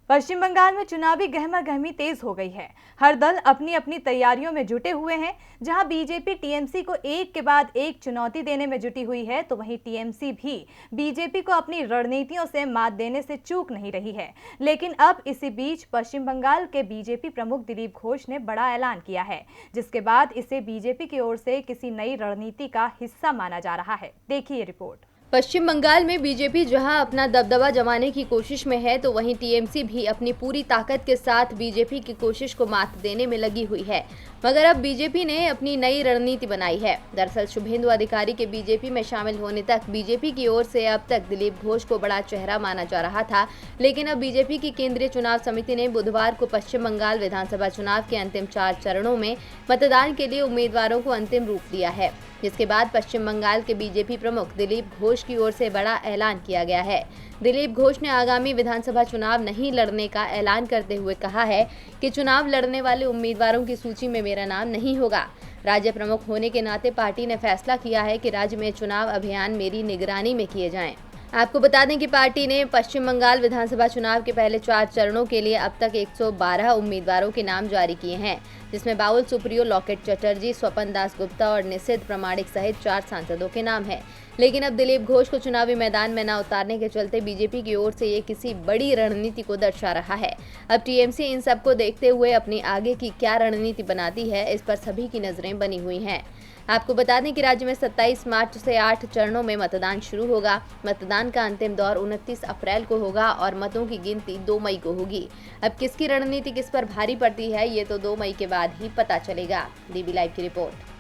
पश्चिम बंगाल में चुनावी गहमागहमी तेज हो गई है। हर दल अपनी अपनी तैयारियों में जुटे हुए हैं। जहां बीजेपी टीएमसी को एक के बाद एक चुनौती देने में जुटी हुई है, तो वहीं टीएमसी भी बीजेपी को अपनी रणनीतियों से मात देने से चूक नहीं रही है। लेकिन अब इसी बीच पश्चिम बंगाल के बीजेपी प्रमुख दिलीप घोष ने बड़ा ऐलान किया है, जिसके बाद इसे बीजेपी की ओर से किसी नई रणनीति का हिस्सा माना जा रहा है। देखिए रिपोर्ट। पश्चिम बंगाल में बीजेपी जहां अपना दबदबा जमाने की कोशिश में है, तो वहीं टीएमसी भी अपनी पूरी ताकत के साथ बीजेपी की कोशिश को मात देने में लगी हुई है। मगर अब बीजेपी ने अपनी नई रणनीति बनाई है। दरअसल शुभेंदु अधिकारी के बीजेपी में शामिल होने तक बीजेपी की ओर से अब तक दिलीप घोष को बड़ा चेहरा माना जा रहा था, लेकिन अब बीजेपी की केंद्रीय चुनाव समिति ने बुधवार को पश्चिम बंगाल विधानसभा चुनाव के अंतिम 4 चरणों में मतदान के लिए उम्मीदवारों को अंतिम रूप दिया है, जिसके बाद पश्चिम बंगाल के बीजेपी प्रमुख दिलीप घोष की ओर से बड़ा ऐलान किया गया है। दिलीप घोष ने आगामी विधानसभा चुनाव नहीं लड़ने का ऐलान करते हुए कहा है कि चुनाव लड़ने वाले उम्मीदवारों की सूची में मेरा नाम नहीं होगा। राज्य प्रमुख होने के नाते पार्टी ने फैसला किया है कि राज्य में चुनाव अभियान मेरी निगरानी में किए जाएं। आपको बता दें कि पार्टी ने पश्चिम बंगाल विधानसभा चुनाव के पहले 4 चरणों के लिए अब तक 112 उम्मीदवारों के नाम जारी किए हैं, जिसमें बाबुल सुप्रियो, लॉकेट चटर्जी, स्वपन दास गुप्ता और निषिद्ध प्रमाणिक सहित 4 सांसदों के नाम हैं। लेकिन अब दिलीप घोष को चुनावी मैदान में न उतारने के चलते बीजेपी की ओर से ये किसी बड़ी रणनीति को दर्शा रहा है। अब टीएमसी इन सबको देखते हुए अपनी आगे की क्या रणनीति बनाती है, इस पर सभी की नजरें बनी हुई हैं। आपको बता दें कि राज्य में 27 मार्च से 8 चरणों में मतदान शुरू होगा। मतदान का अंतिम दौर 29 अप्रैल को होगा और मतों की गिनती 2 मई को होगी। अब किसकी रणनीति किस पर भारी पड़ती है, ये तो 2 मई के बाद ही पता चलेगा। डीबी लाइव की रिपोर्ट।